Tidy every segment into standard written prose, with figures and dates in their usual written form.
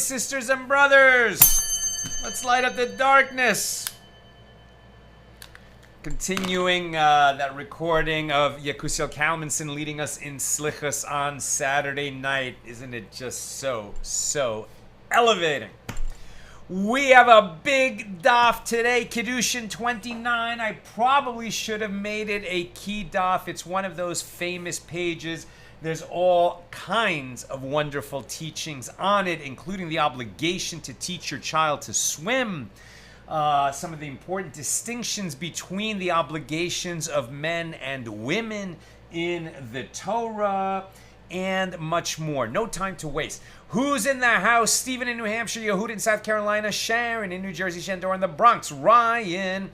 sisters and brothers. Let's light up the darkness. Continuing that recording of Yekusiel Kalmanson leading us in Slichus on Saturday night. Isn't it just so elevating? We have a big daf today, Kiddushin 29. I probably should have made it a key daf. It's one of those famous pages. There's all kinds of wonderful teachings on it, including the obligation to teach your child to swim, some of the important distinctions between the obligations of men and women in the Torah, and much more. No time to waste. Who's in the house? Stephen in New Hampshire, Yehud in South Carolina, Sharon in New Jersey, Shandor in the Bronx, Ryan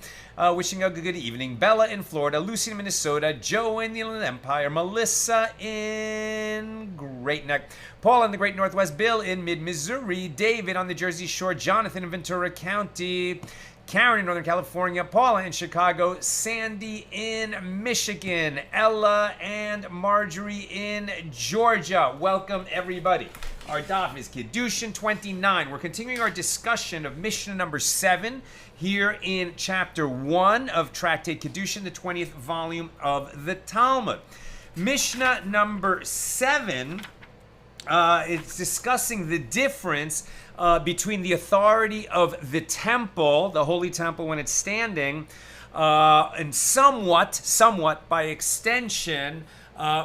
wishing a good evening, Bella in Florida, Lucy in Minnesota, Joe in the Inland Empire, Melissa in Great Neck, Paul in the Great Northwest, Bill in mid-Missouri, David on the Jersey Shore, Jonathan in Ventura County, Karen in Northern California, Paula in Chicago, Sandy in Michigan, Ella and Marjorie in Georgia. Welcome, everybody. Our daf is Kiddushin 29. We're continuing our discussion of Mishna number 7 here in chapter 1 of Tractate Kiddushin, the 20th volume of the Talmud. Mishnah number 7 it's discussing the difference between the authority of the temple, the holy temple when it's standing, and somewhat by extension,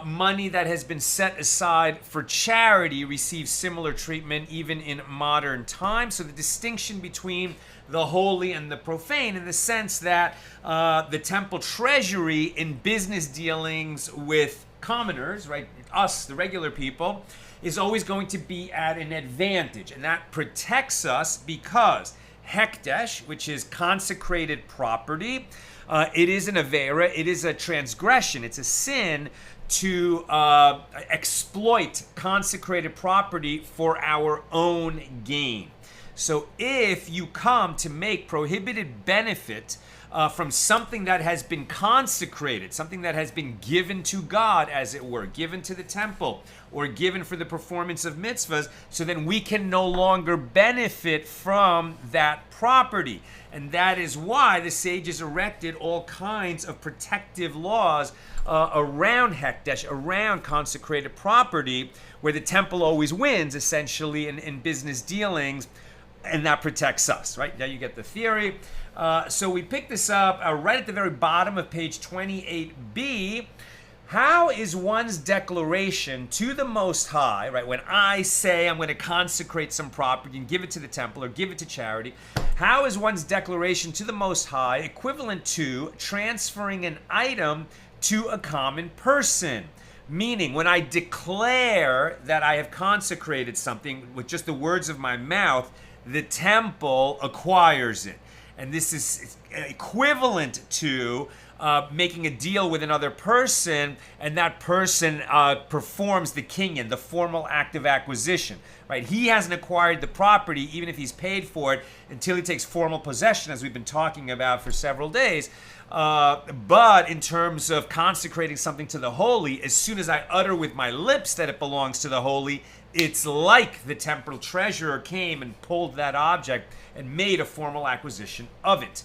money that has been set aside for charity receives similar treatment even in modern times. So the distinction between the holy and the profane in the sense that the temple treasury in business dealings with commoners, right, us, the regular people, is always going to be at an advantage. And that protects us because hekdesh, which is consecrated property, it is an avera, it is a transgression, it's a sin to exploit consecrated property for our own gain. So if you come to make prohibited benefit from something that has been consecrated, something that has been given to God, as it were, given to the temple, or given for the performance of mitzvahs, so then we can no longer benefit from that property. And that is why the sages erected all kinds of protective laws around hekdesh, around consecrated property, where the temple always wins, essentially, in business dealings, and that protects us, right? Now you get the theory. So we pick this up right at the very bottom of page 28b. How is one's declaration to the Most High, right? When I say I'm going to consecrate some property and give it to the temple or give it to charity, how is one's declaration to the Most High equivalent to transferring an item to a common person? Meaning, when I declare that I have consecrated something with just the words of my mouth, the temple acquires it. And this is equivalent to making a deal with another person, and that person performs the kinyan, the formal act of acquisition. Right? He hasn't acquired the property, even if he's paid for it, until he takes formal possession, as we've been talking about for several days. But in terms of consecrating something to the holy, as soon as I utter with my lips that it belongs to the holy, it's like the temple treasurer came and pulled that object and made a formal acquisition of it.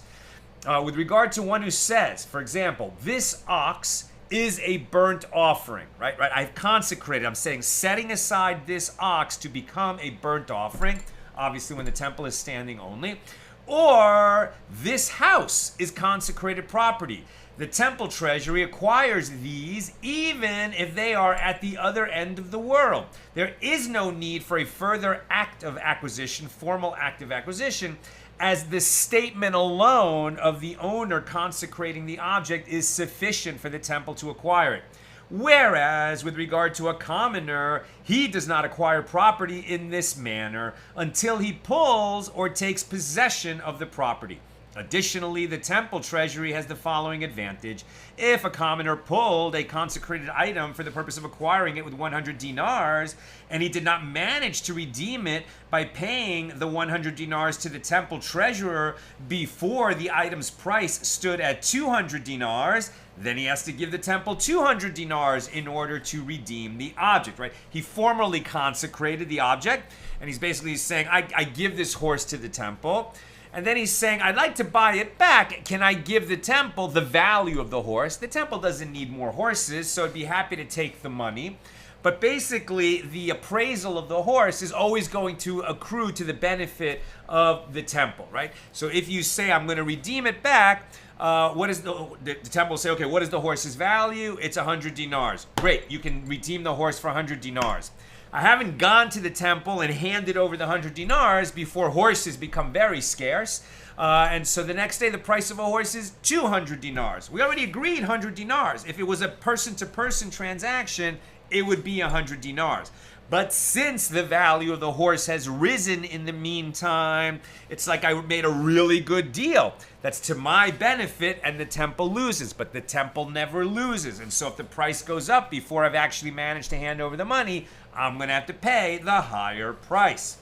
With regard to one who says, for example, this ox is a burnt offering, right? I've consecrated, I'm saying, setting aside this ox to become a burnt offering, obviously when the temple is standing only, or this house is consecrated property. The temple treasury acquires these even if they are at the other end of the world. There is no need for a further act of acquisition, formal act of acquisition, as the statement alone of the owner consecrating the object is sufficient for the temple to acquire it. Whereas, with regard to a commoner, he does not acquire property in this manner until he pulls or takes possession of the property. Additionally, the temple treasury has the following advantage. If a commoner pulled a consecrated item for the purpose of acquiring it with 100 dinars, and he did not manage to redeem it by paying the 100 dinars to the temple treasurer before the item's price stood at 200 dinars, then he has to give the temple 200 dinars in order to redeem the object, right? He formally consecrated the object, and he's basically saying, I give this horse to the temple. And then he's saying, I'd like to buy it back. Can I give the temple the value of the horse? The temple doesn't need more horses, so I'd be happy to take the money. But basically, the appraisal of the horse is always going to accrue to the benefit of the temple, right? So if you say, I'm going to redeem it back, what is the temple will say, okay, what is the horse's value? It's 100 dinars. Great, you can redeem the horse for 100 dinars. I haven't gone to the temple and handed over the 100 dinars before horses become very scarce. And so the next day, the price of a horse is 200 dinars. We already agreed 100 dinars. If it was a person-to-person transaction, it would be 100 dinars. But since the value of the horse has risen in the meantime, it's like I made a really good deal. That's to my benefit, and the temple loses. But the temple never loses. And so if the price goes up before I've actually managed to hand over the money, I'm going to have to pay the higher price.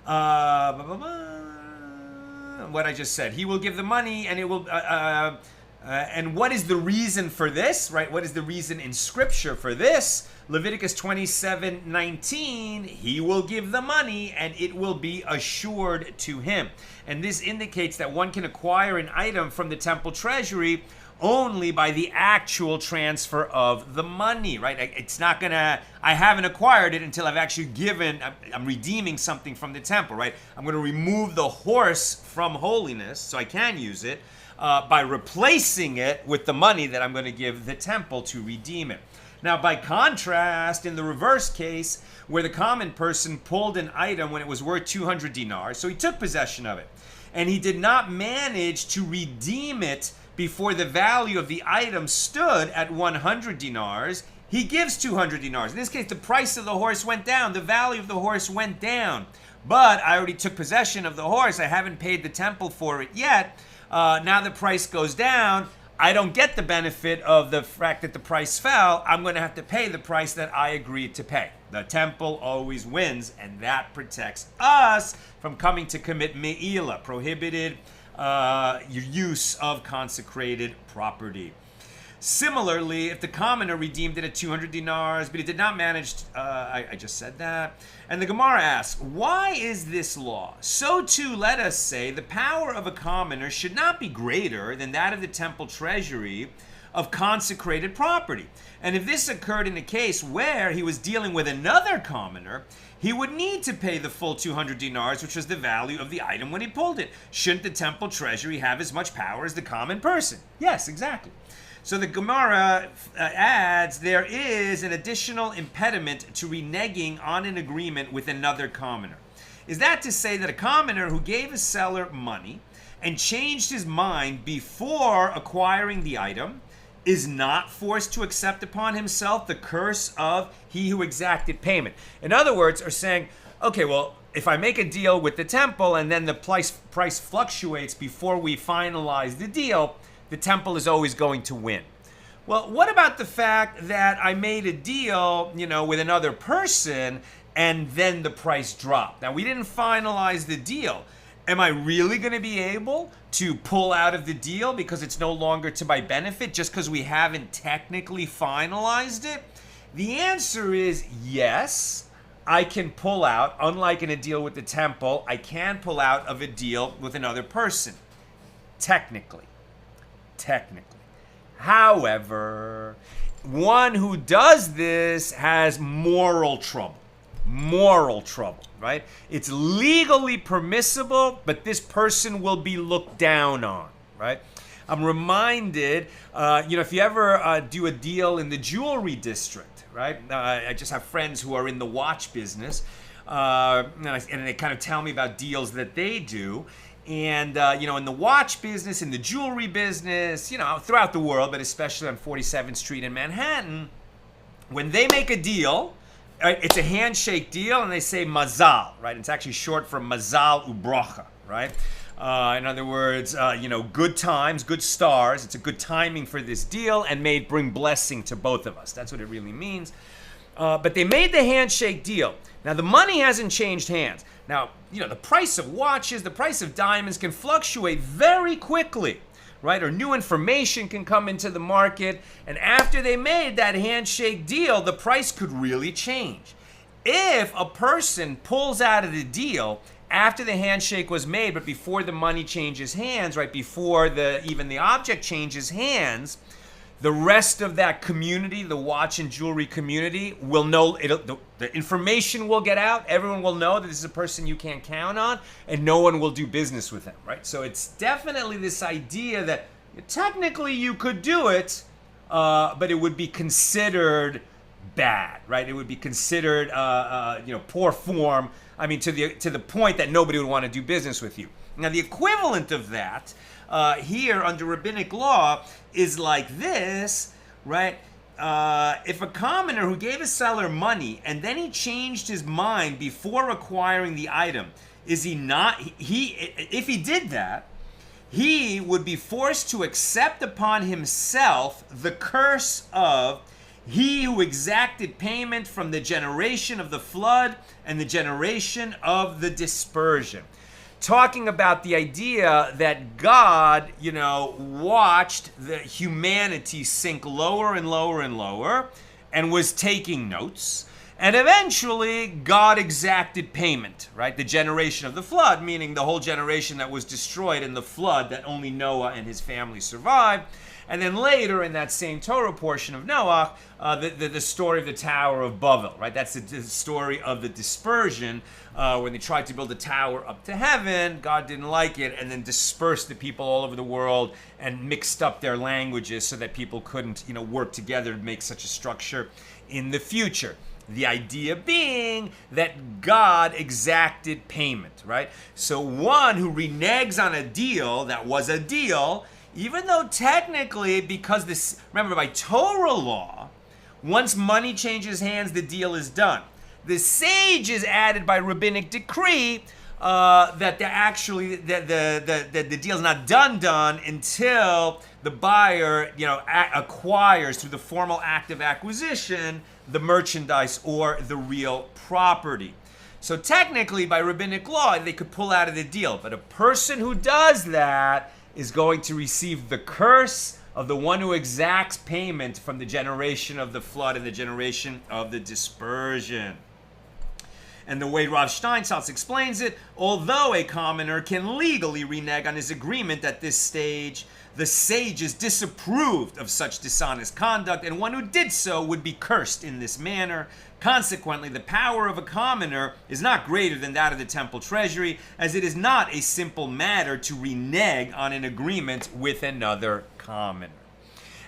What I just said. He will give the money, and it will... and what is the reason for this, right? What is the reason in Scripture for this? Leviticus 27:19, he will give the money and it will be assured to him. And this indicates that one can acquire an item from the temple treasury only by the actual transfer of the money, right? It's not gonna, I haven't acquired it until I've actually I'm redeeming something from the temple, right? I'm gonna remove the horse from holiness so I can use it by replacing it with the money that I'm gonna give the temple to redeem it. Now, by contrast, in the reverse case, where the common person pulled an item when it was worth 200 dinars, so he took possession of it, and he did not manage to redeem it before the value of the item stood at 100 dinars, he gives 200 dinars. In this case, the price of the horse went down, the value of the horse went down, but I already took possession of the horse, I haven't paid the temple for it yet. Now the price goes down, I don't get the benefit of the fact that the price fell. I'm going to have to pay the price that I agreed to pay. The temple always wins, and that protects us from coming to commit me'ilah, prohibited use of consecrated property. Similarly, if the commoner redeemed it at 200 dinars, but he did not manage, I just said that. And the Gemara asks, why is this law? So too, let us say, the power of a commoner should not be greater than that of the temple treasury of consecrated property. And if this occurred in a case where he was dealing with another commoner, he would need to pay the full 200 dinars, which was the value of the item when he pulled it. Shouldn't the temple treasury have as much power as the common person? Yes, exactly. So the Gemara adds, there is an additional impediment to reneging on an agreement with another commoner. Is that to say that a commoner who gave a seller money and changed his mind before acquiring the item is not forced to accept upon himself the curse of he who exacted payment? In other words, are saying, okay, well, if I make a deal with the temple and then the price fluctuates before we finalize the deal, the temple is always going to win. Well, what about the fact that I made a deal, with another person and then the price dropped? Now, we didn't finalize the deal. Am I really going to be able to pull out of the deal because it's no longer to my benefit just because we haven't technically finalized it? The answer is yes. I can pull out. Unlike in a deal with the temple, I can pull out of a deal with another person. Technically. However, one who does this has moral trouble, right? It's legally permissible, but this person will be looked down on, right? I'm reminded, if you ever do a deal in the jewelry district, right? I just have friends who are in the watch business, and they kind of tell me about deals that they do. And, in the watch business, in the jewelry business, throughout the world, but especially on 47th Street in Manhattan, when they make a deal, it's a handshake deal, and they say mazal, right? It's actually short for mazal ubracha, right? In other words, good times, good stars. It's a good timing for this deal, and may it bring blessing to both of us. That's what it really means. But they made the handshake deal. Now, the money hasn't changed hands. Now, the price of watches, the price of diamonds can fluctuate very quickly, right? Or new information can come into the market. And after they made that handshake deal, the price could really change. If a person pulls out of the deal after the handshake was made, but before the money changes hands, right, before even the object changes hands, the rest of that community, the watch and jewelry community, will know, the information will get out. Everyone will know that this is a person you can't count on, and no one will do business with them, right? So it's definitely this idea that technically you could do it, but it would be considered bad, right? It would be considered, poor form. I mean, to the point that nobody would want to do business with you. Now, the equivalent of that here under rabbinic law is like this, right? If a commoner who gave a seller money and then he changed his mind before acquiring the item, is he not? If he did that, he would be forced to accept upon himself the curse of he who exacted payment from the generation of the flood and the generation of the dispersion. Talking about the idea that God, watched the humanity sink lower and lower and lower and was taking notes. And eventually, God exacted payment, right? The generation of the flood, meaning the whole generation that was destroyed in the flood that only Noah and his family survived. And then later in that same Torah portion of Noah, the story of the Tower of Babel, right? That's the story of the dispersion when they tried to build a tower up to heaven. God didn't like it and then dispersed the people all over the world and mixed up their languages so that people couldn't, work together to make such a structure in the future. The idea being that God exacted payment, right? So one who reneges on a deal that was a deal, even though technically, because this, remember, by Torah law, once money changes hands, the deal is done. The sage is added by rabbinic decree that the deal is not done until the buyer, acquires through the formal act of acquisition the merchandise or the real property. So technically, by rabbinic law, they could pull out of the deal. But a person who does that is going to receive the curse of the one who exacts payment from the generation of the flood and the generation of the dispersion. And the way Rav Steinsaltz explains it, although a commoner can legally renege on his agreement at this stage, the sages disapproved of such dishonest conduct, and one who did so would be cursed in this manner. Consequently, the power of a commoner is not greater than that of the temple treasury, as it is not a simple matter to renege on an agreement with another commoner.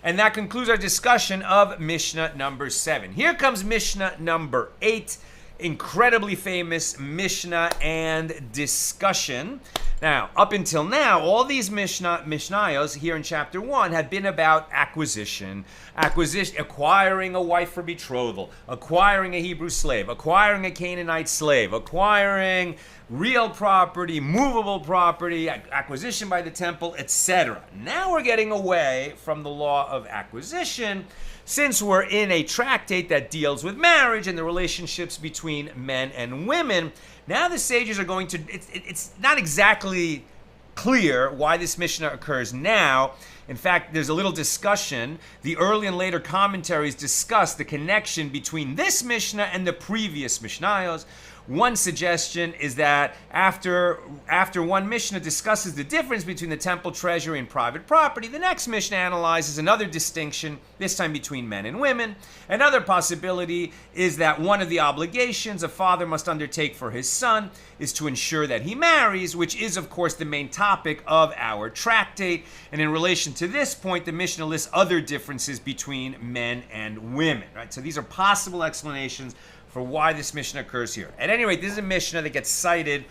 And that concludes our discussion of Mishnah number 7. Here comes Mishnah number 8. Incredibly famous Mishnah and discussion. Now, up until now, all these Mishnayos here in chapter 1 have been about acquisition, acquiring a wife for betrothal, acquiring a Hebrew slave, acquiring a Canaanite slave, acquiring real property, movable property, acquisition by the temple, etc. Now we're getting away from the law of acquisition, since we're in a tractate that deals with marriage and the relationships between men and women. Now the sages are going to, it's not exactly clear why this Mishnah occurs now. In fact, there's a little discussion. The early and later commentaries discuss the connection between this Mishnah and the previous Mishnayos. One suggestion is that after one Mishnah discusses the difference between the temple treasury and private property, the next Mishnah analyzes another distinction, this time between men and women. Another possibility is that one of the obligations a father must undertake for his son is to ensure that he marries, which is, of course, the main topic of our tractate. And in relation to this point, the Mishnah lists other differences between men and women, right? So these are possible explanations for why this Mishnah occurs here. At any rate, this is a Mishnah that gets cited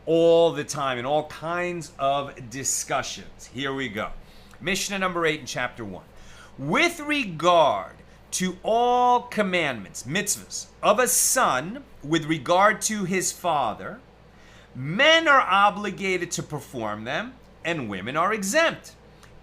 all the time in all kinds of discussions. Here we go. Mishnah number 8 in chapter 1. With regard to all commandments, mitzvahs, of a son with regard to his father, men are obligated to perform them and women are exempt.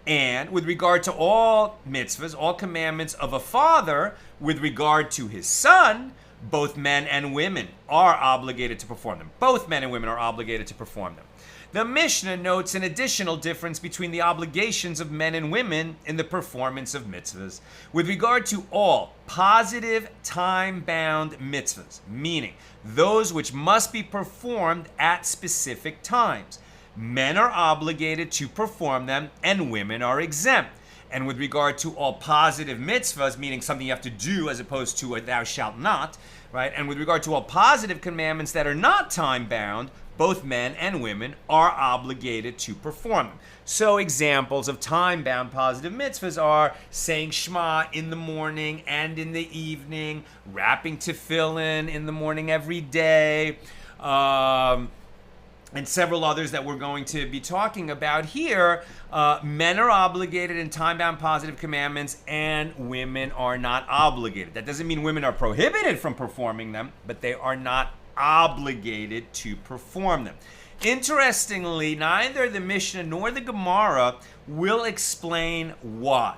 And with regard to all mitzvahs, all commandments of a father with regard to his son, both men and women are obligated to perform them. Both men and women are obligated to perform them. The Mishnah notes an additional difference between the obligations of men and women in the performance of mitzvahs. With regard to all positive time-bound mitzvahs, meaning those which must be performed at specific times, men are obligated to perform them and women are exempt. And with regard to all positive mitzvahs, meaning something you have to do as opposed to a thou shalt not, right? And with regard to all positive commandments that are not time-bound, both men and women are obligated to perform them. So examples of time-bound positive mitzvahs are saying Shema in the morning and in the evening, wrapping tefillin in the morning every day, and several others that we're going to be talking about here. Men are obligated in time-bound positive commandments and women are not obligated. That doesn't mean women are prohibited from performing them, but they are not obligated to perform them. Interestingly, neither the Mishnah nor the Gemara will explain why.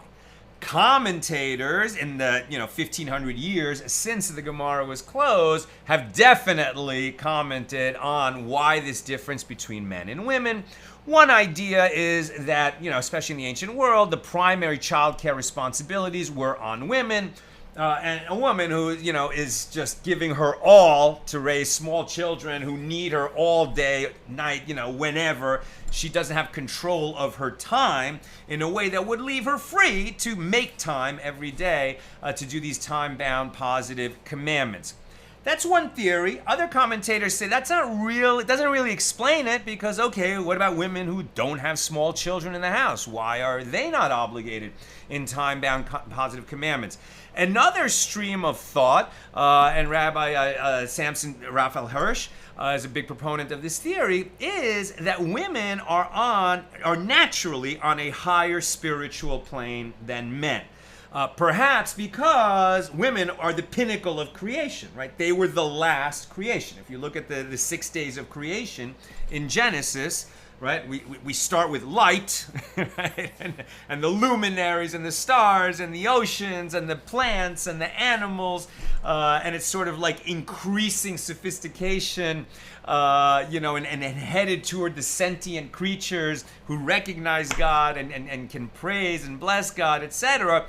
Commentators in the 1500 years since the Gemara was closed have definitely commented on why this difference between men and women. One idea is that, especially in the ancient world, the primary childcare responsibilities were on women. And a woman who, is just giving her all to raise small children who need her all day, night, whenever. She doesn't have control of her time in a way that would leave her free to make time every day to do these time-bound positive commandments. That's one theory. Other commentators say that's not real. It doesn't really explain it because, okay, what about women who don't have small children in the house? Why are they not obligated in time-bound positive commandments? Another stream of thought, and Rabbi Samson Raphael Hirsch is a big proponent of this theory, is that women are naturally on a higher spiritual plane than men. Perhaps because women are the pinnacle of creation, right? They were the last creation. If you look at the 6 days of creation in Genesis, right? We start with light, right? And the luminaries and the stars and the oceans and the plants and the animals, and it's sort of like increasing sophistication, and headed toward the sentient creatures who recognize God and can praise and bless God, etc.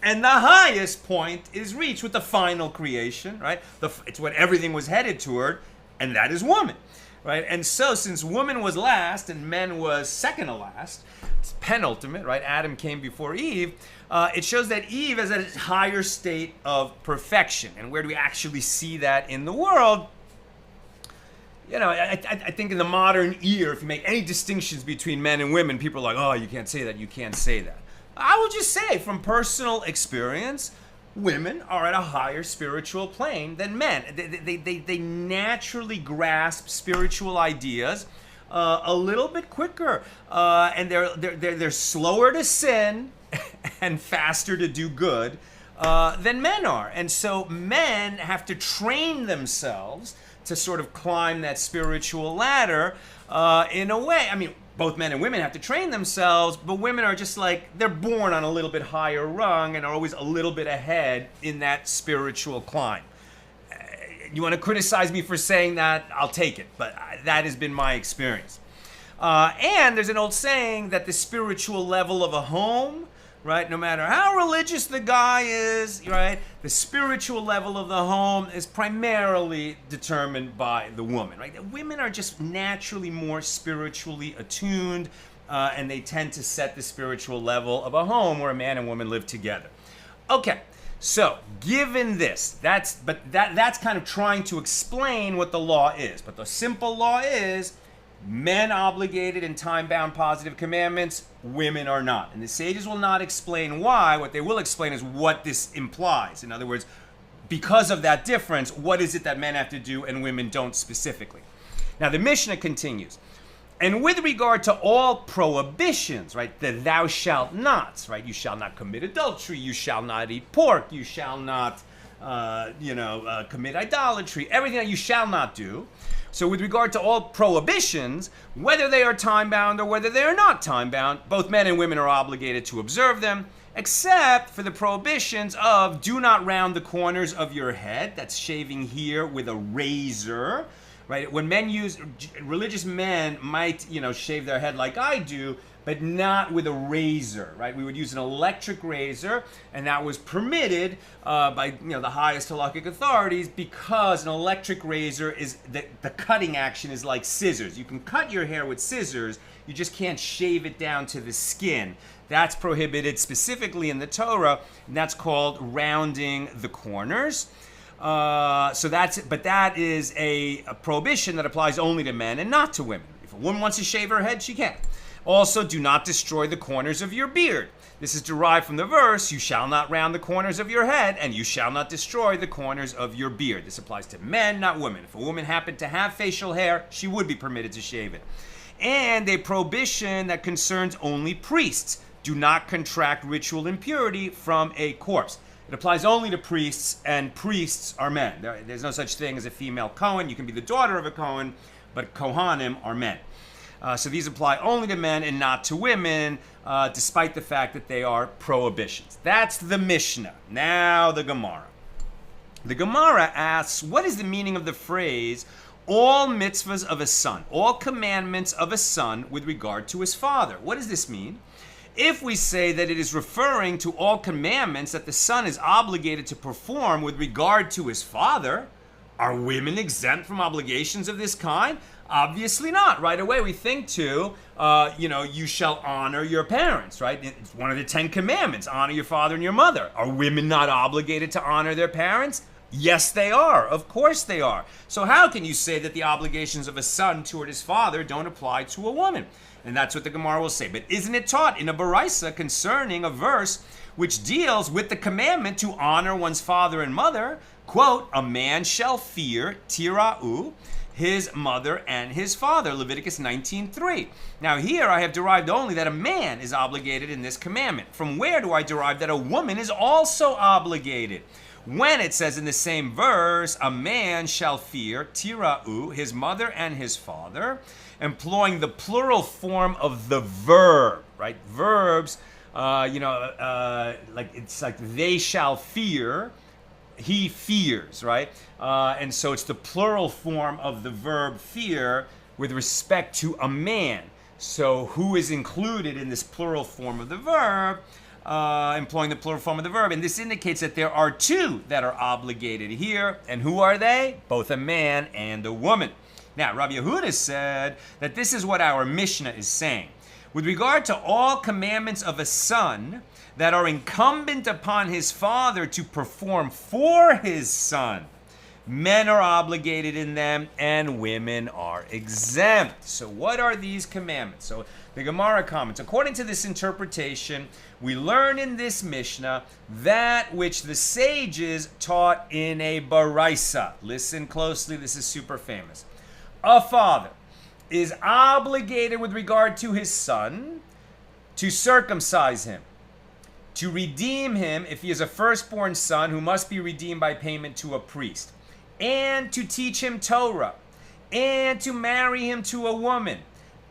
And the highest point is reached with the final creation, right? It's what everything was headed toward, and that is woman. Right? And so since woman was last and men was second to last, it's penultimate, right? Adam came before Eve. It shows that Eve is at a higher state of perfection. And where do we actually see that in the world? I think in the modern ear, if you make any distinctions between men and women, people are like, oh, you can't say that, you can't say that. I will just say from personal experience, women are at a higher spiritual plane than men. They naturally grasp spiritual ideas a little bit quicker, and they're slower to sin and faster to do good than men are. And so men have to train themselves to sort of climb that spiritual ladder in a way. I mean, both men and women have to train themselves, but women are just like, they're born on a little bit higher rung and are always a little bit ahead in that spiritual climb. You want to criticize me for saying that? I'll take it, but that has been my experience. And there's an old saying that the spiritual level of a home, right, no matter how religious the guy is, right, the spiritual level of the home is primarily determined by the woman, right? Women are just naturally more spiritually attuned, and they tend to set the spiritual level of a home where a man and woman live together. Okay, so given this, that's kind of trying to explain what the law is. But the simple law is, men obligated in time-bound positive commandments, women are not. And the sages will not explain why. What they will explain is what this implies. In other words, because of that difference, what is it that men have to do and women don't specifically? Now the Mishnah continues. And with regard to all prohibitions, right, the thou shalt nots, right, you shall not commit adultery, you shall not eat pork, you shall not, commit idolatry, everything that you shall not do. So with regard to all prohibitions, whether they are time-bound or whether they are not time-bound, both men and women are obligated to observe them, except for the prohibitions of do not round the corners of your head, that's shaving here with a razor, right? When men use, religious men might, shave their head like I do, but not with a razor, right? We would use an electric razor, and that was permitted by the highest halakhic authorities because an electric razor is the cutting action is like scissors. You can cut your hair with scissors, you just can't shave it down to the skin. That's prohibited specifically in the Torah, and that's called rounding the corners. But that is a prohibition that applies only to men and not to women. If a woman wants to shave her head, she can. Also, do not destroy the corners of your beard. This is derived from the verse, you shall not round the corners of your head, and you shall not destroy the corners of your beard. This applies to men, not women. If a woman happened to have facial hair, she would be permitted to shave it. And a prohibition that concerns only priests. Do not contract ritual impurity from a corpse. It applies only to priests, and priests are men. There's no such thing as a female Kohen. You can be the daughter of a Kohen, but Kohanim are men. So these apply only to men and not to women, despite the fact that they are prohibitions. That's the Mishnah. Now the Gemara. The Gemara asks, what is the meaning of the phrase, all mitzvahs of a son, all commandments of a son with regard to his father? What does this mean? If we say that it is referring to all commandments that the son is obligated to perform with regard to his father, are women exempt from obligations of this kind? Obviously not. Right away we think to, you shall honor your parents, right? It's one of the 10 commandments, honor your father and your mother. Are women not obligated to honor their parents? Yes, they are. Of course they are. So how can you say that the obligations of a son toward his father don't apply to a woman? And that's what the Gemara will say. But isn't it taught in a baraisa concerning a verse which deals with the commandment to honor one's father and mother? Quote, a man shall fear tira'u, his mother and his father, Leviticus 19:3. Now here I have derived only that a man is obligated in this commandment. From where do I derive that a woman is also obligated? When it says in the same verse, a man shall fear tira'u, his mother and his father, employing the plural form of the verb, right? Verbs, it's like they shall fear, he fears, right? And so it's the plural form of the verb fear with respect to a man. So who is included in this plural form of the verb? Employing the plural form of the verb. And this indicates that there are two that are obligated here. And who are they? Both a man and a woman. Now, Rabbi Yehuda said that this is what our Mishnah is saying. With regard to all commandments of a son that are incumbent upon his father to perform for his son, men are obligated in them and women are exempt. So what are these commandments? So the Gemara comments, according to this interpretation, we learn in this Mishnah that which the sages taught in a baraisa. Listen closely, this is super famous. A father is obligated with regard to his son to circumcise him, to redeem him if he is a firstborn son who must be redeemed by payment to a priest, and to teach him Torah, and to marry him to a woman,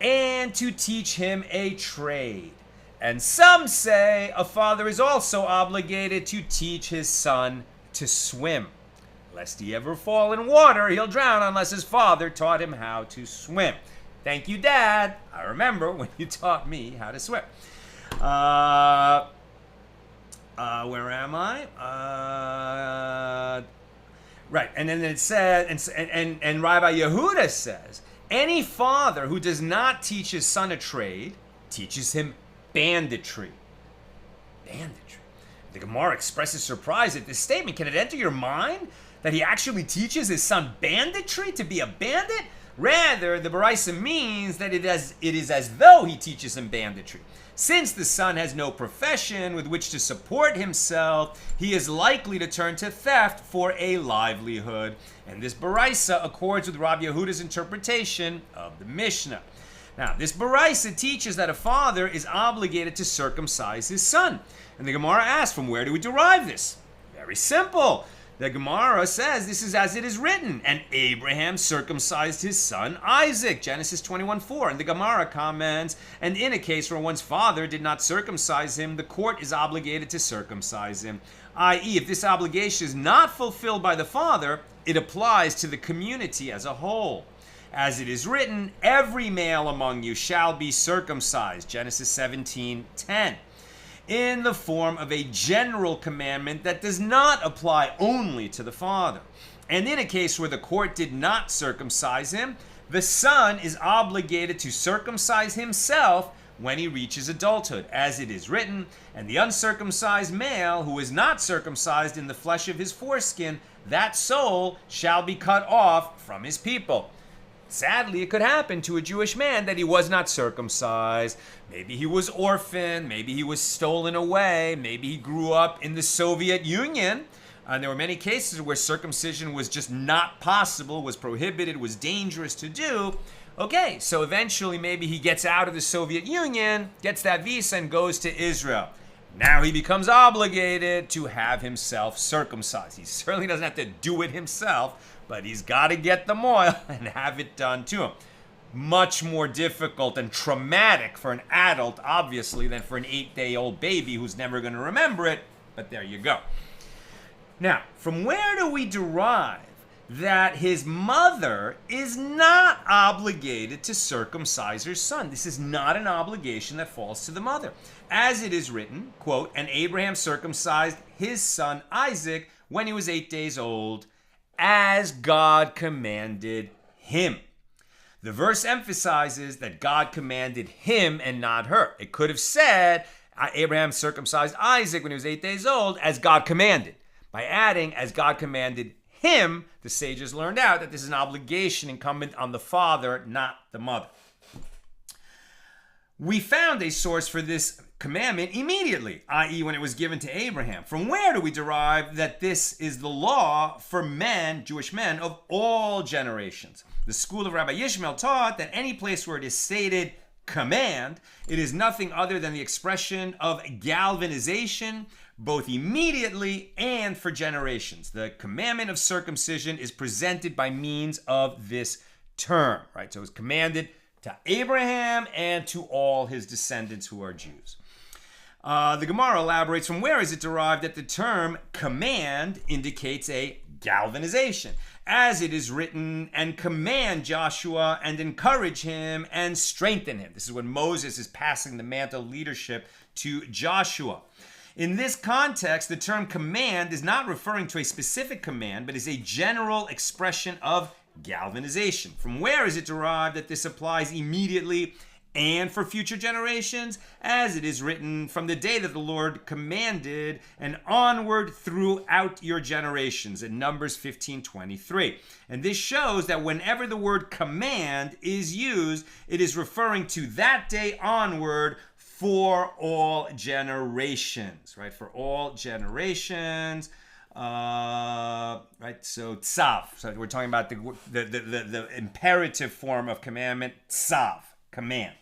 and to teach him a trade. And some say a father is also obligated to teach his son to swim. Lest he ever fall in water, he'll drown unless his father taught him how to swim. Thank you, Dad. I remember when you taught me how to swim. Where am I? Right, and then it says, and Rabbi Yehuda says, any father who does not teach his son a trade teaches him banditry. Banditry. The Gemara expresses surprise at this statement. Can it enter your mind that he actually teaches his son banditry, to be a bandit? Rather, the baraisa means that it is as though he teaches him banditry. Since the son has no profession with which to support himself, he is likely to turn to theft for a livelihood. And this baraisa accords with Rabbi Yehuda's interpretation of the Mishnah. Now, this baraisa teaches that a father is obligated to circumcise his son. And the Gemara asks, from where do we derive this? Very simple. The Gemara says this is as it is written, and Abraham circumcised his son Isaac, Genesis 21:4. And the Gemara comments, and in a case where one's father did not circumcise him, the court is obligated to circumcise him. I.e., if this obligation is not fulfilled by the father, it applies to the community as a whole. As it is written, every male among you shall be circumcised, Genesis 17:10. In the form of a general commandment that does not apply only to the father. And in a case where the court did not circumcise him, the son is obligated to circumcise himself when he reaches adulthood, as it is written, and the uncircumcised male who is not circumcised in the flesh of his foreskin, that soul shall be cut off from his people. Sadly, it could happen to a Jewish man that he was not circumcised. Maybe he was orphaned. Maybe he was stolen away. Maybe he grew up in the Soviet Union. And there were many cases where circumcision was just not possible, was prohibited, was dangerous to do. Okay, so eventually maybe he gets out of the Soviet Union, gets that visa, and goes to Israel. Now he becomes obligated to have himself circumcised. He certainly doesn't have to do it himself, but he's got to get the moil and have it done to him. Much more difficult and traumatic for an adult, obviously, than for an 8-day-old baby who's never going to remember it, but there you go. Now, from where do we derive that his mother is not obligated to circumcise her son? This is not an obligation that falls to the mother. As it is written, quote, and Abraham circumcised his son Isaac when he was 8 days old, as God commanded him. The verse emphasizes that God commanded him and not her. It could have said Abraham circumcised Isaac when he was 8 days old as God commanded. By adding as God commanded him, the sages learned out that this is an obligation incumbent on the father, not the mother. We found a source for this commandment immediately, i.e. when it was given to Abraham. From where do we derive that this is the law for men, Jewish men, of all generations? The school of Rabbi Yishmael taught that any place where it is stated command, it is nothing other than the expression of galvanization, both immediately and for generations. The commandment of circumcision is presented by means of this term, right? So it's commanded to Abraham and to all his descendants who are Jews. The Gemara elaborates, from where is it derived that the term command indicates a galvanization? As it is written, and command Joshua and encourage him and strengthen him. This is when Moses is passing the mantle of leadership to Joshua. In this context, the term command is not referring to a specific command, but is a general expression of galvanization. From where is it derived that this applies immediately and for future generations? As it is written, from the day that the Lord commanded and onward throughout your generations, in Numbers 15:23. And this shows that whenever the word command is used, it is referring to that day onward for all generations, right? For all generations. Right, so tzav. So we're talking about the imperative form of commandment, tzav, command.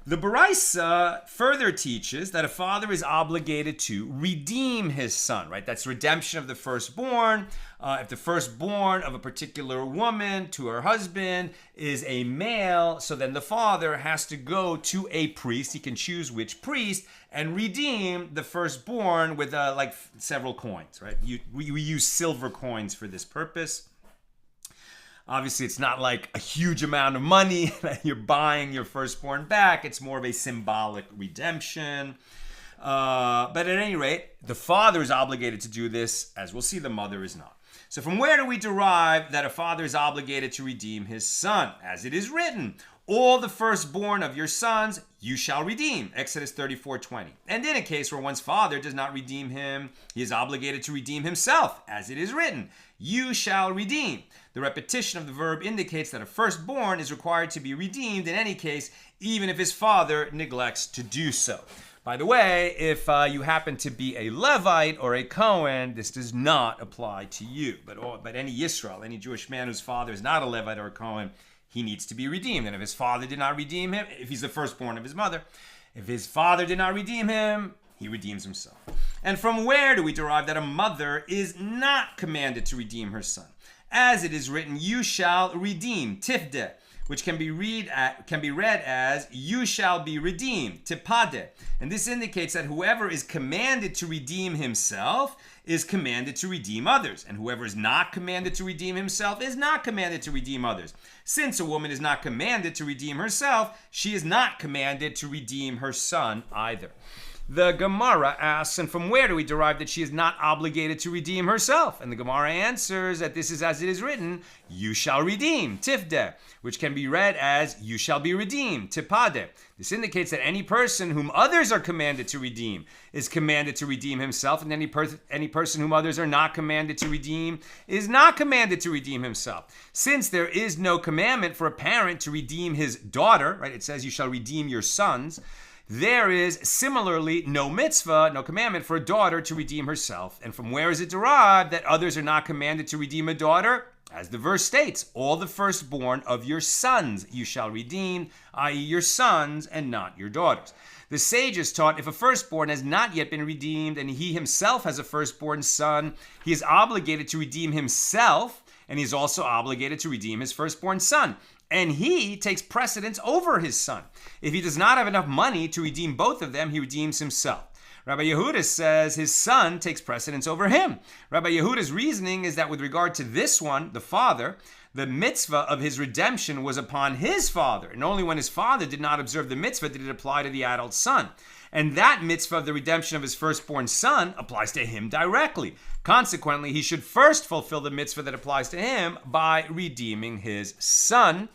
The Baraisa further teaches that a father is obligated to redeem his son, right? That's redemption of the firstborn. If the firstborn of a particular woman to her husband is a male, so then the father has to go to a priest. He can choose which priest and redeem the firstborn with several coins, right? We use silver coins for this purpose. Obviously, it's not like a huge amount of money that you're buying your firstborn back. It's more of a symbolic redemption. But at any rate, the father is obligated to do this. As we'll see, the mother is not. So from where do we derive that a father is obligated to redeem his son? As it is written, all the firstborn of your sons you shall redeem. Exodus 34:20. And in a case where one's father does not redeem him, he is obligated to redeem himself. As it is written, you shall redeem. The repetition of the verb indicates that a firstborn is required to be redeemed in any case, even if his father neglects to do so. By the way, if you happen to be a Levite or a Cohen, this does not apply to you. But any Yisrael, any Jewish man whose father is not a Levite or a Cohen, he needs to be redeemed. And if his father did not redeem him, if he's the firstborn of his mother, if his father did not redeem him, he redeems himself. And from where do we derive that a mother is not commanded to redeem her son? As it is written, you shall redeem, tifde, which can be read as you shall be redeemed, tipade. And this indicates that whoever is commanded to redeem himself is commanded to redeem others, and whoever is not commanded to redeem himself is not commanded to redeem others. Since a woman is not commanded to redeem herself, she is not commanded to redeem her son either. The Gemara asks, and from where do we derive that she is not obligated to redeem herself? And the Gemara answers that this is as it is written, you shall redeem, tifde, which can be read as you shall be redeemed, tipade. This indicates that any person whom others are commanded to redeem is commanded to redeem himself, and any person whom others are not commanded to redeem is not commanded to redeem himself. Since there is no commandment for a parent to redeem his daughter, right? It says you shall redeem your sons. There is similarly no mitzvah, no commandment for a daughter to redeem herself. And from where is it derived that others are not commanded to redeem a daughter? As the verse states, all the firstborn of your sons you shall redeem, i.e. your sons and not your daughters. The sages taught if a firstborn has not yet been redeemed and he himself has a firstborn son, he is obligated to redeem himself, and he is also obligated to redeem his firstborn son. And he takes precedence over his son. If he does not have enough money to redeem both of them, he redeems himself. Rabbi Yehuda says his son takes precedence over him. Rabbi Yehuda's reasoning is that with regard to this one, the father, the mitzvah of his redemption was upon his father. And only when his father did not observe the mitzvah did it apply to the adult son. And that mitzvah of the redemption of his firstborn son applies to him directly. Consequently, he should first fulfill the mitzvah that applies to him by redeeming his son.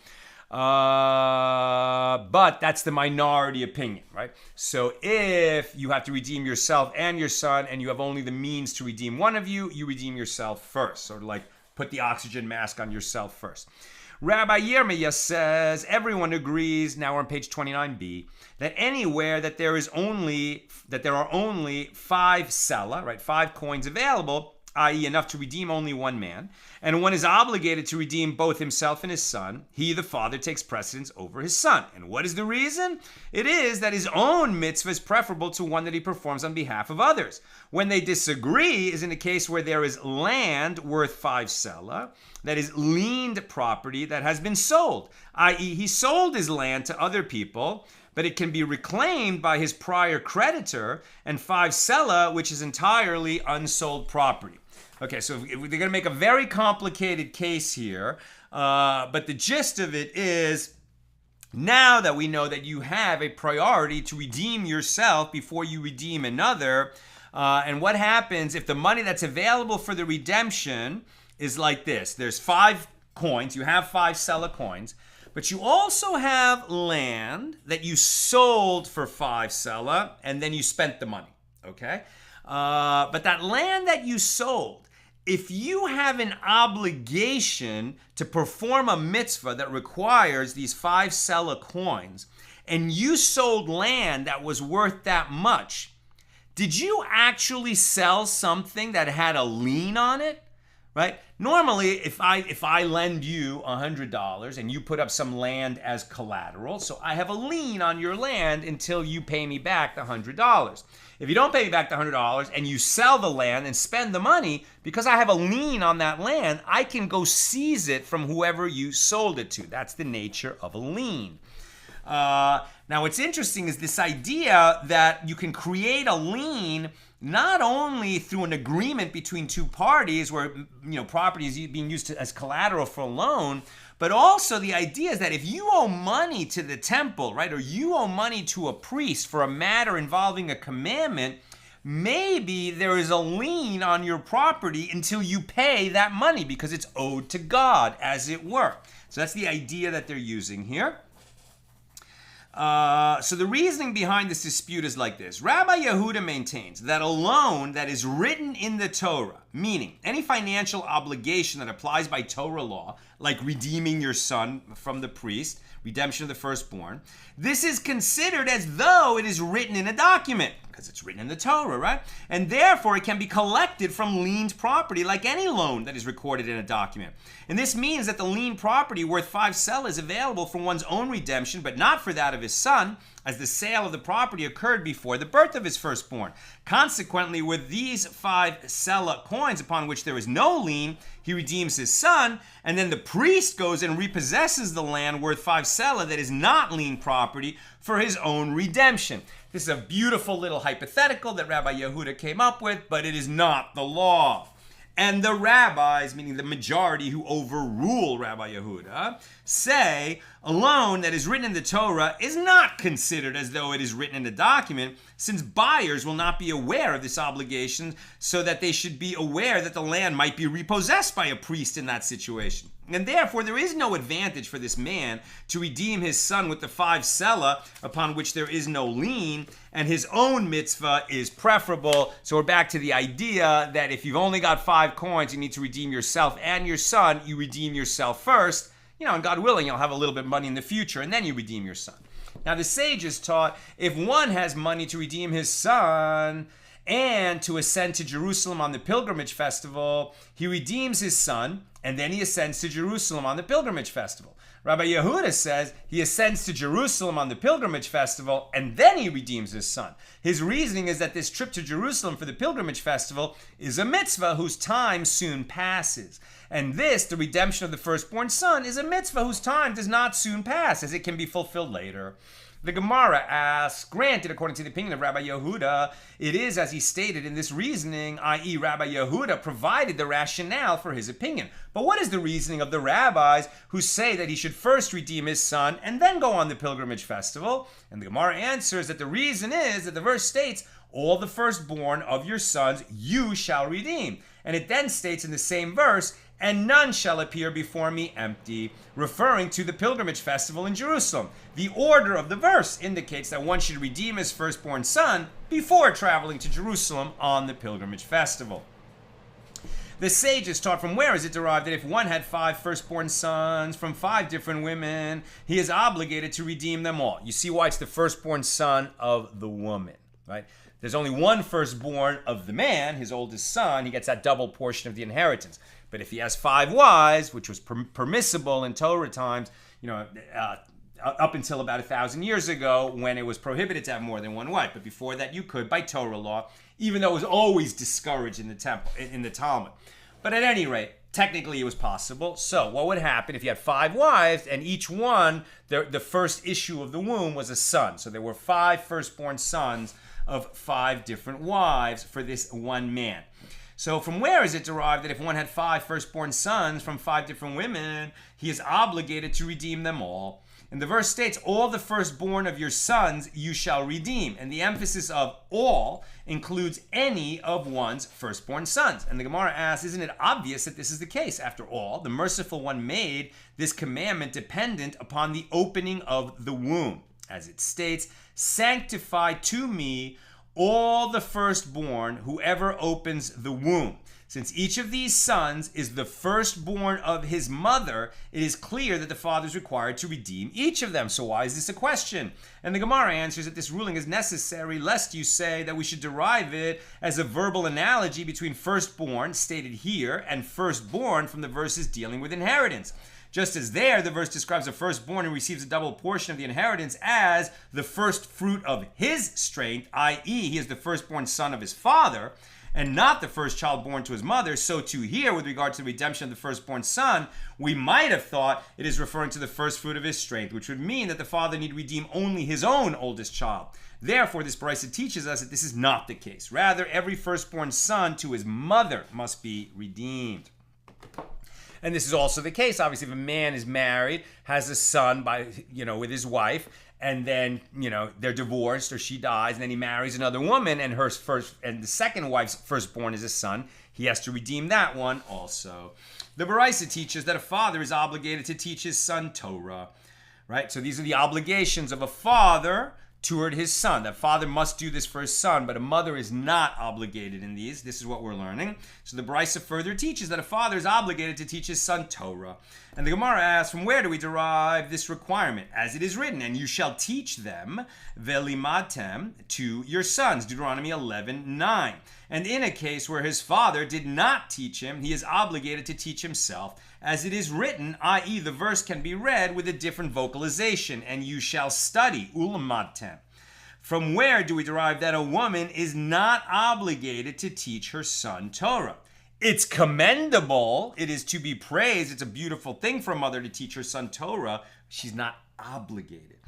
But that's the minority opinion, right? So if you have to redeem yourself and your son, and you have only the means to redeem one of you, you redeem yourself first. Sort of like put the oxygen mask on yourself first. Rabbi Yirmiyah says, everyone agrees, now we're on page 29b, that anywhere that there are only 5 sela, right, 5 coins available, i.e. enough to redeem only one man, and one is obligated to redeem both himself and his son, he, the father, takes precedence over his son. And what is the reason? It is that his own mitzvah is preferable to one that he performs on behalf of others. When they disagree is in a case where there is land worth 5 sela, that is liened property that has been sold, i.e. he sold his land to other people, but it can be reclaimed by his prior creditor, and 5 sela, which is entirely unsold property. Okay, so they're going to make a very complicated case here, but the gist of it is, now that we know that you have a priority to redeem yourself before you redeem another, and what happens if the money that's available for the redemption is like this. There's 5 coins, you have 5 sela coins, but you also have land that you sold for 5 sela, and then you spent the money, okay? But that land that you sold, if you have an obligation to perform a mitzvah that requires these 5 sela coins, and you sold land that was worth that much, did you actually sell something that had a lien on it? Right? Normally, if I lend you $100 and you put up some land as collateral, so I have a lien on your land until you pay me back the $100. If you don't pay me back the $100 and you sell the land and spend the money, because I have a lien on that land, I can go seize it from whoever you sold it to. That's the nature of a lien. Now, what's interesting is this idea that you can create a lien not only through an agreement between 2 parties where property is being used as collateral for a loan, but also the idea is that if you owe money to the temple, right, or you owe money to a priest for a matter involving a commandment, maybe there is a lien on your property until you pay that money because it's owed to God, as it were. So that's the idea that they're using here. So the reasoning behind this dispute is like this. Rabbi Yehuda maintains that a loan that is written in the Torah, meaning any financial obligation that applies by Torah law, like redeeming your son from the priest, redemption of the firstborn, this is considered as though it is written in a document. because it's written in the Torah, right? And therefore, it can be collected from liened property like any loan that is recorded in a document. And this means that the lien property worth 5 selah is available for one's own redemption, but not for that of his son, as the sale of the property occurred before the birth of his firstborn. Consequently, with these 5 selah coins upon which there is no lien, he redeems his son, and then the priest goes and repossesses the land worth 5 selah that is not lien property for his own redemption. This is a beautiful little hypothetical that Rabbi Yehuda came up with, but it is not the law. And the rabbis, meaning the majority who overrule Rabbi Yehuda, say a loan that is written in the Torah is not considered as though it is written in a document, since buyers will not be aware of this obligation, so that they should be aware that the land might be repossessed by a priest in that situation. And therefore, there is no advantage for this man to redeem his son with the 5 selah upon which there is no lien, and his own mitzvah is preferable. So we're back to the idea that if you've only got 5 coins, you need to redeem yourself and your son. You redeem yourself first, and God willing, you'll have a little bit of money in the future, and then you redeem your son. Now, the sages taught if one has money to redeem his son and to ascend to Jerusalem on the pilgrimage festival, he redeems his son, and then he ascends to Jerusalem on the pilgrimage festival. Rabbi Yehuda says he ascends to Jerusalem on the pilgrimage festival, and then he redeems his son. His reasoning is that this trip to Jerusalem for the pilgrimage festival is a mitzvah whose time soon passes. And this, the redemption of the firstborn son, is a mitzvah whose time does not soon pass, as it can be fulfilled later. The Gemara asks, granted, according to the opinion of Rabbi Yehuda, it is as he stated in this reasoning, i.e. Rabbi Yehuda provided the rationale for his opinion. But what is the reasoning of the rabbis who say that he should first redeem his son and then go on the pilgrimage festival? And the Gemara answers that the reason is that the verse states, all the firstborn of your sons you shall redeem. And it then states in the same verse, and none shall appear before me empty, referring to the pilgrimage festival in Jerusalem. The order of the verse indicates that one should redeem his firstborn son before traveling to Jerusalem on the pilgrimage festival. The sages taught from where is it derived that if one had 5 firstborn sons from 5 different women, he is obligated to redeem them all. You see why it's the firstborn son of the woman, right? There's only one firstborn of the man, his oldest son. He gets that double portion of the inheritance. But if he has 5 wives, which was permissible in Torah times, up until about 1,000 years ago, when it was prohibited to have more than one wife. But before that, you could by Torah law, even though it was always discouraged in the Talmud. But at any rate, technically it was possible. So what would happen if you had 5 wives, and each one, the first issue of the womb was a son? So there were 5 firstborn sons of 5 different wives for this one man. So from where is it derived that if one had 5 firstborn sons from 5 different women, he is obligated to redeem them all? And the verse states, all the firstborn of your sons you shall redeem. And the emphasis of all includes any of one's firstborn sons. And the Gemara asks, isn't it obvious that this is the case? After all, the merciful one made this commandment dependent upon the opening of the womb. As it states, sanctify to me all the firstborn, whoever opens the womb. Since each of these sons is the firstborn of his mother, it is clear that the father is required to redeem each of them. So why is this a question? And the Gemara answers that this ruling is necessary lest you say that we should derive it as a verbal analogy between firstborn, stated here, and firstborn from the verses dealing with inheritance. Just as there, the verse describes a firstborn who receives a double portion of the inheritance as the first fruit of his strength, i.e. he is the firstborn son of his father, and not the first child born to his mother. So too here, with regard to the redemption of the firstborn son, we might have thought it is referring to the first fruit of his strength, which would mean that the father need redeem only his own oldest child. Therefore, this Brisa teaches us that this is not the case. Rather, every firstborn son to his mother must be redeemed. And this is also the case, obviously, if a man is married, has a son with his wife, and then, they're divorced or she dies, and then he marries another woman, and the second wife's firstborn is a son, he has to redeem that one also. The Brisa teaches that a father is obligated to teach his son Torah, right? So these are the obligations of a father toward his son. That father must do this for his son, but a mother is not obligated in these. This is what we're learning. So the Brisa further teaches that a father is obligated to teach his son Torah. And the Gemara asks, from where do we derive this requirement? As it is written, and you shall teach them, velimatem, to your sons, Deuteronomy 11:9. And in a case where his father did not teach him, he is obligated to teach himself, as it is written, i.e. the verse can be read with a different vocalization, and you shall study, ulamatem. From where do we derive that a woman is not obligated to teach her son Torah? It's commendable. It is to be praised. It's a beautiful thing for a mother to teach her son Torah. She's not obligated.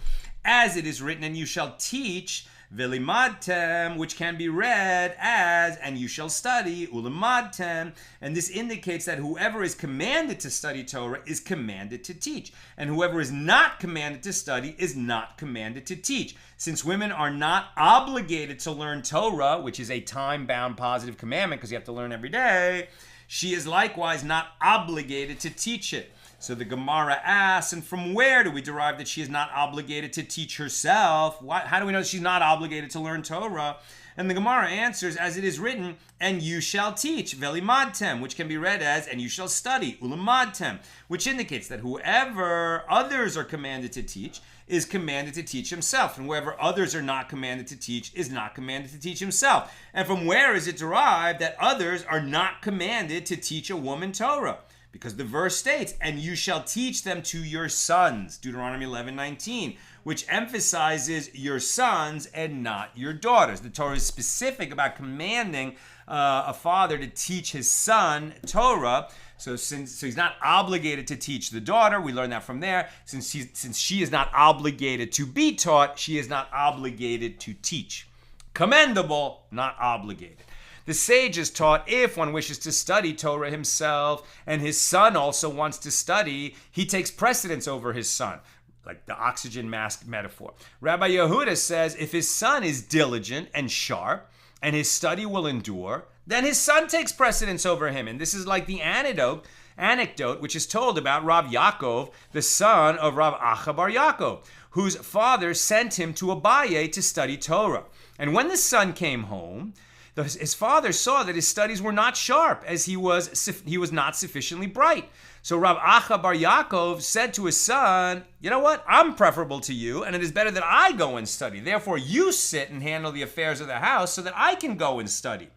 As it is written, and you shall teach, velimadtem, which can be read as, and you shall study, ulemadtem. And this indicates that whoever is commanded to study Torah is commanded to teach. And whoever is not commanded to study is not commanded to teach. Since women are not obligated to learn Torah, which is a time-bound positive commandment because you have to learn every day, she is likewise not obligated to teach it. So the Gemara asks, and from where do we derive that she is not obligated to teach herself? How do we know that she's not obligated to learn Torah? And the Gemara answers, as it is written, and you shall teach, velimadtem, which can be read as, and you shall study, ulamadtem, which indicates that whoever others are commanded to teach is commanded to teach himself, and whoever others are not commanded to teach is not commanded to teach himself. And from where is it derived that others are not commanded to teach a woman Torah? Because the verse states, and you shall teach them to your sons, Deuteronomy 11:19, which emphasizes your sons and not your daughters. The Torah is specific about commanding a father to teach his son Torah. So he's not obligated to teach the daughter. We learn that from there. Since she is not obligated to be taught, she is not obligated to teach. Commendable, not obligated. The sages taught if one wishes to study Torah himself and his son also wants to study, he takes precedence over his son, like the oxygen mask metaphor. Rabbi Yehuda says if his son is diligent and sharp and his study will endure, then his son takes precedence over him. And this is like the anecdote which is told about Rav Yaakov, the son of Rav Acha bar Yaakov, whose father sent him to Abaye to study Torah. And when the son came home, his father saw that his studies were not sharp, as he was not sufficiently bright. So Rav Acha bar Yaakov said to his son, you know what? I'm preferable to you, and it is better that I go and study. Therefore, you sit and handle the affairs of the house so that I can go and study.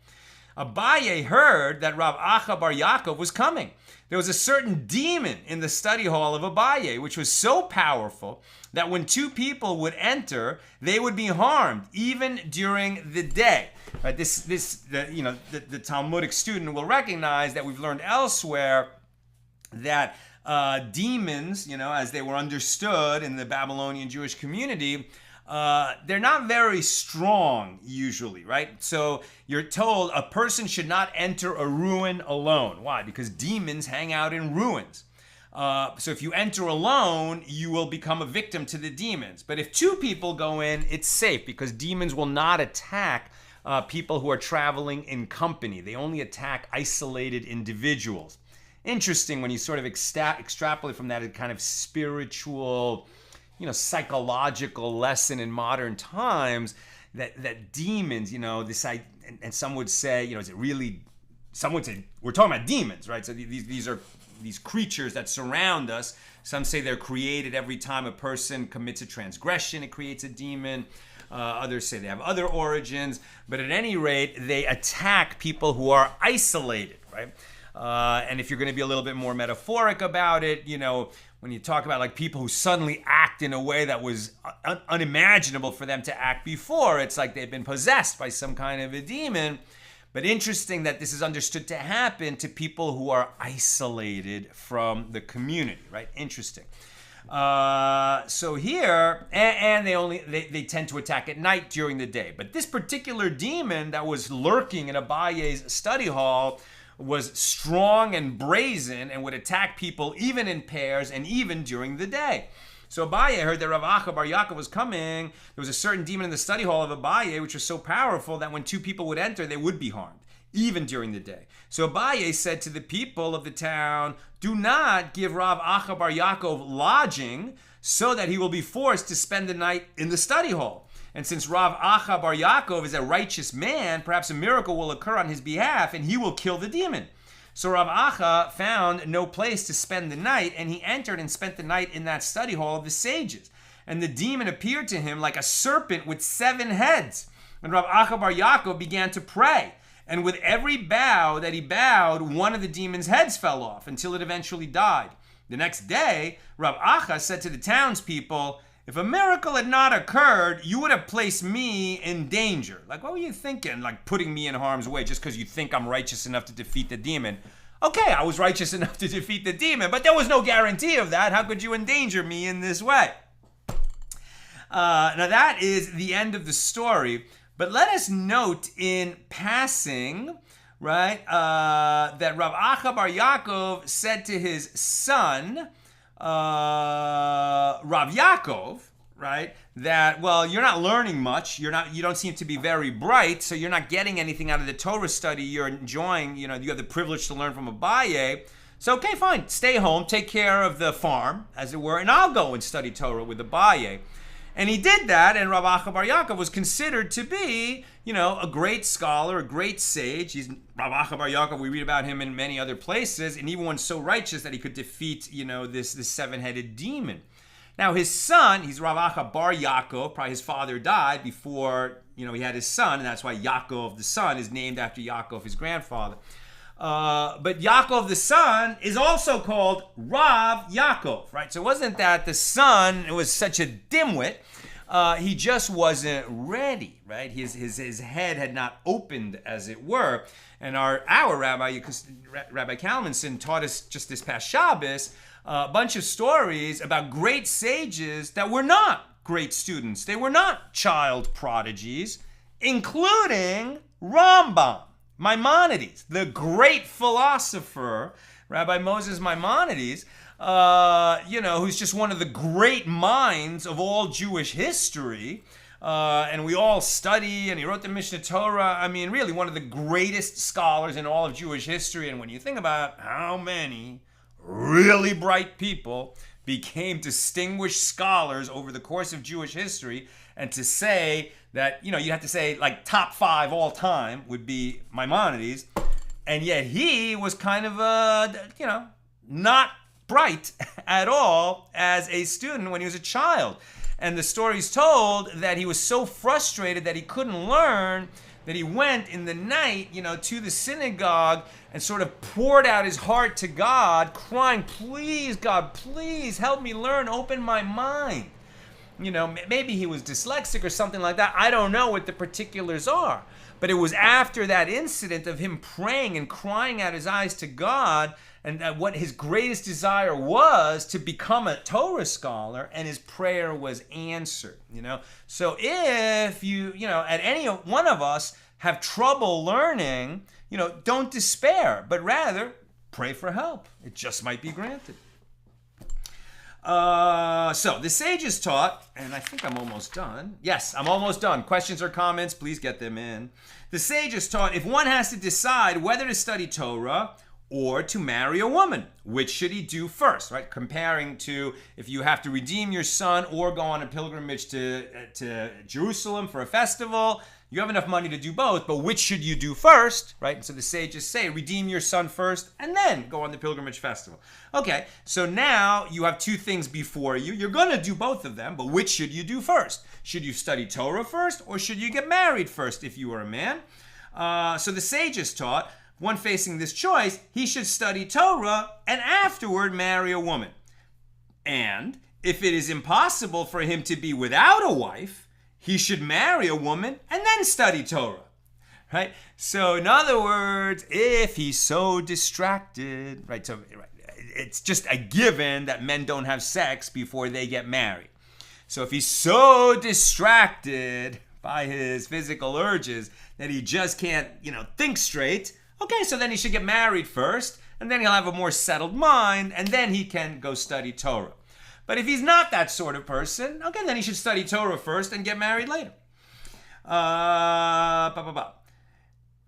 Abaye heard that Rav Acha bar Yaakov was coming. There was a certain demon in the study hall of Abaye, which was so powerful that when two people would enter, they would be harmed, even during the day. Right? The Talmudic student will recognize that we've learned elsewhere that demons, as they were understood in the Babylonian Jewish community, they're not very strong usually, right? So you're told a person should not enter a ruin alone. Why? Because demons hang out in ruins. So if you enter alone, you will become a victim to the demons. But if two people go in, it's safe because demons will not attack people who are traveling in company. They only attack isolated individuals. Interesting when you sort of extrapolate from that a kind of spiritual, psychological lesson in modern times that demons, and some would say, is it really, some would say, we're talking about demons, right? So these are these creatures that surround us. Some say they're created every time a person commits a transgression, it creates a demon. Others say they have other origins. But at any rate, they attack people who are isolated, right? And if you're going to be a little bit more metaphoric about it, when you talk about like people who suddenly act in a way that was unimaginable for them to act before, it's like they've been possessed by some kind of a demon. But interesting that this is understood to happen to people who are isolated from the community, right? Interesting. So here, and they tend to attack at night during the day. But this particular demon that was lurking in Abaye's study hall was strong and brazen and would attack people even in pairs and even during the day. So Abaye heard that Rav Acha bar Yaakov was coming. There was a certain demon in the study hall of Abaye which was so powerful that when two people would enter, they would be harmed, even during the day. So Abaye said to the people of the town, do not give Rav Acha bar Yaakov lodging so that he will be forced to spend the night in the study hall. And since Rav Acha bar Yaakov is a righteous man, perhaps a miracle will occur on his behalf and he will kill the demon. So Rav Acha found no place to spend the night, and he entered and spent the night in that study hall of the sages. And the demon appeared to him like a serpent with 7 heads. And Rav Acha bar Yaakov began to pray. And with every bow that he bowed, one of the demon's heads fell off until it eventually died. The next day, Rav Acha said to the townspeople, if a miracle had not occurred, you would have placed me in danger. Like, what were you thinking? Like, putting me in harm's way just because you think I'm righteous enough to defeat the demon. Okay, I was righteous enough to defeat the demon, but there was no guarantee of that. How could you endanger me in this way? Now, that is the end of the story. But let us note in passing, right, that Rav Acha bar Yaakov said to his son, Rav Yaakov, right, that, well, you're not learning much, you don't seem to be very bright, so you're not getting anything out of the Torah study you're enjoying, you have the privilege to learn from Abaye, so okay, fine, stay home, take care of the farm, as it were, and I'll go and study Torah with Abaye. And he did that, and Rav Acha bar Yaakov was considered to be, a great scholar, a great sage. He's Rav Acha bar Yaakov. We read about him in many other places, and even one so righteous that he could defeat, this 7-headed demon. Now his son, he's Rav Acha bar Yaakov. Probably his father died before, he had his son, and that's why Yaakov the son is named after Yaakov, his grandfather. But Yaakov the son is also called Rav Yaakov, right? So it wasn't that the son was such a dimwit. He just wasn't ready, right? His head had not opened, as it were. And our Rabbi Kalmanson taught us just this past Shabbos a bunch of stories about great sages that were not great students. They were not child prodigies, including Rambam. Maimonides, the great philosopher, Rabbi Moses Maimonides, who's just one of the great minds of all Jewish history, and we all study, and he wrote the Mishna Torah. I mean, really one of the greatest scholars in all of Jewish history, and when you think about how many really bright people became distinguished scholars over the course of Jewish history, and to say that, you have to say like top 5 all time would be Maimonides, and yet he was kind of, not bright at all as a student when he was a child. And the story's told that he was so frustrated that he couldn't learn that he went in the night, to the synagogue and sort of poured out his heart to God, crying, please, God, please help me learn, open my mind. Maybe he was dyslexic or something like that. I don't know what the particulars are. But it was after that incident of him praying and crying out his eyes to God, and what his greatest desire was to become a Torah scholar, and his prayer was answered. So if you at any one of us have trouble learning, don't despair, but rather pray for help. It just might be granted. So the sages taught, and I think I'm almost done. Yes, I'm almost done. Questions or comments, please get them in. The sages taught if one has to decide whether to study Torah or to marry a woman, which should he do first, right? Comparing to if you have to redeem your son or go on a pilgrimage to Jerusalem for a festival, you have enough money to do both, but which should you do first, right? And so the sages say, redeem your son first and then go on the pilgrimage festival. Okay, so now you have 2 things before you. You're going to do both of them, but which should you do first? Should you study Torah first, or should you get married first if you were a man? So the sages taught, one facing this choice, he should study Torah and afterward marry a woman. And if it is impossible for him to be without a wife, he should marry a woman and then study Torah, right? So in other words, if he's so distracted, right? So it's just a given that men don't have sex before they get married. So if he's so distracted by his physical urges that he just can't, think straight, okay, so then he should get married first, and then he'll have a more settled mind, and then he can go study Torah. But if he's not that sort of person, okay, then he should study Torah first and get married later. Rav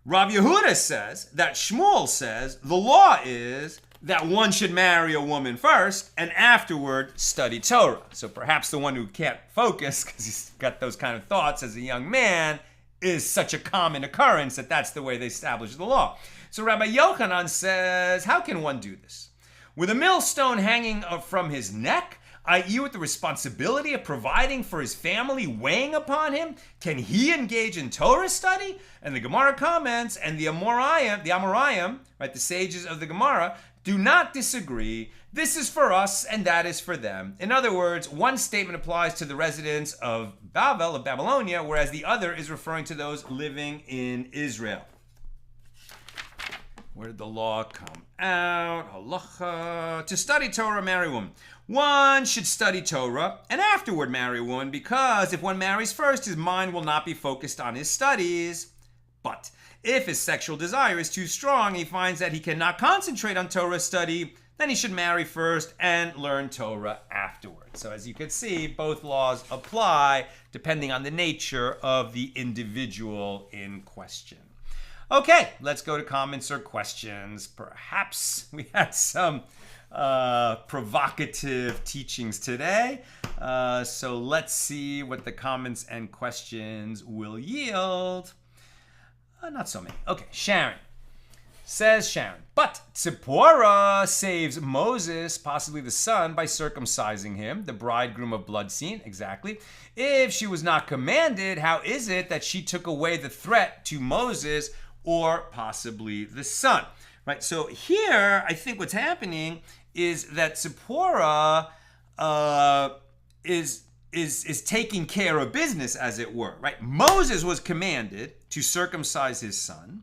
Yehuda says that Shmuel says the law is that one should marry a woman first and afterward study Torah. So perhaps the one who can't focus because he's got those kind of thoughts as a young man is such a common occurrence that that's the way they establish the law. So Rabbi Yochanan says, how can one do this? With a millstone hanging from his neck, i.e. with the responsibility of providing for his family weighing upon him, can he engage in Torah study? And the Gemara comments, and the Amoraim, right, the sages of the Gemara, do not disagree. This is for us and that is for them. In other words, one statement applies to the residents of Babylonia, whereas the other is referring to those living in Israel. Where did the law come out? Halacha. To study Torah, marry a woman. One should study Torah and afterward marry a woman, because if one marries first, his mind will not be focused on his studies. But if his sexual desire is too strong, he finds that he cannot concentrate on Torah study, then he should marry first and learn Torah afterwards. So as you can see, both laws apply depending on the nature of the individual in question. Okay, let's go to comments or questions. Perhaps we had some provocative teachings today. So let's see what the comments and questions will yield. Not so many. Okay, Sharon. Says Sharon, but Tzipporah saves Moses, possibly the son, by circumcising him, the bridegroom of blood scene, exactly. If she was not commanded, how is it that she took away the threat to Moses or possibly the son? Right, so here, I think what's happening is that Tzipporah is taking care of business, as it were, right? Moses was commanded to circumcise his son,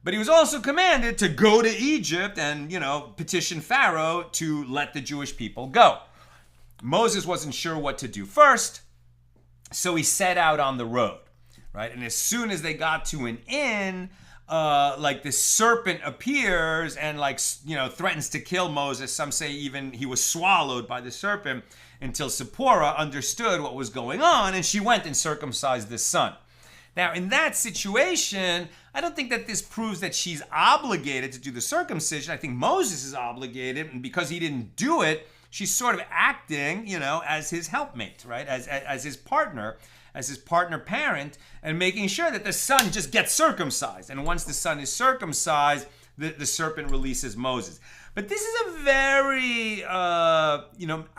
but he was also commanded to go to Egypt and, petition Pharaoh to let the Jewish people go. Moses wasn't sure what to do first, so he set out on the road, right? And as soon as they got to an inn, this serpent appears and threatens to kill Moses. Some say even he was swallowed by the serpent, until Tzipporah understood what was going on and she went and circumcised the son. Now, in that situation, I don't think that this proves that she's obligated to do the circumcision. I think Moses is obligated, and because he didn't do it, she's sort of acting, as his helpmate, right? As his partner, parent, and making sure that the son just gets circumcised. And once the son is circumcised, the serpent releases Moses. But this is a very,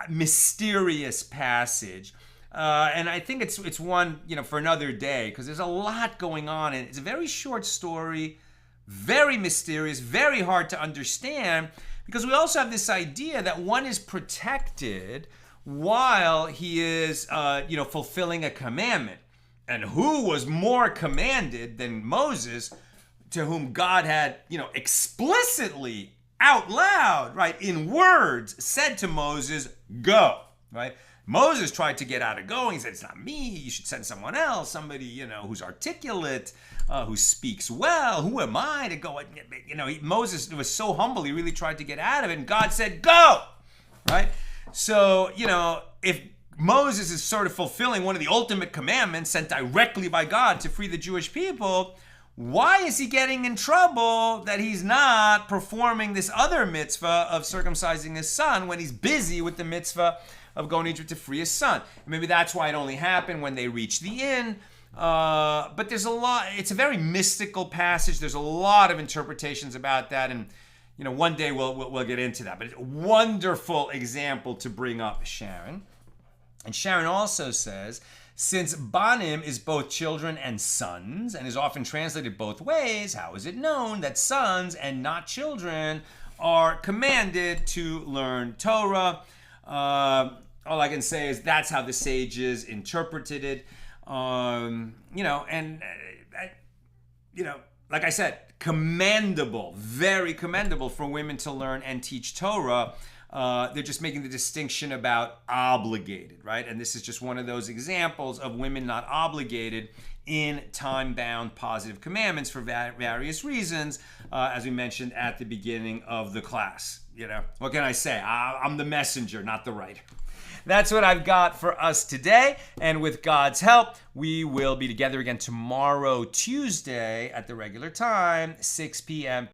mysterious passage. And I think it's one, for another day, because there's a lot going on. And it's a very short story, very mysterious, very hard to understand, because we also have this idea that one is protected while he is, fulfilling a commandment. And who was more commanded than Moses, to whom God had, explicitly out loud, right, in words, said to Moses, go, right? Moses tried to get out of going. He said, it's not me. You should send someone else, somebody, who's articulate, who speaks well. Who am I to go? Moses was so humble. He really tried to get out of it. And God said, go, right? So, if Moses is sort of fulfilling one of the ultimate commandments sent directly by God to free the Jewish people, why is he getting in trouble that he's not performing this other mitzvah of circumcising his son when he's busy with the mitzvah of going to Egypt to free his son? And maybe that's why it only happened when they reached the inn. But there's a lot. It's a very mystical passage. There's a lot of interpretations about that, and one day we'll get into that. But it's a wonderful example to bring up, Sharon. And Sharon also says, since banim is both children and sons, and is often translated both ways, how is it known that sons and not children are commanded to learn Torah? All I can say is that's how the sages interpreted it. Like I said, commendable, very commendable for women to learn and teach Torah. They're just making the distinction about obligated, right? And this is just one of those examples of women not obligated in time-bound positive commandments for various reasons, as we mentioned at the beginning of the class. What can I say? I'm the messenger, not the writer. That's what I've got for us today. And with God's help, we will be together again tomorrow, Tuesday, at the regular time, 6 p.m.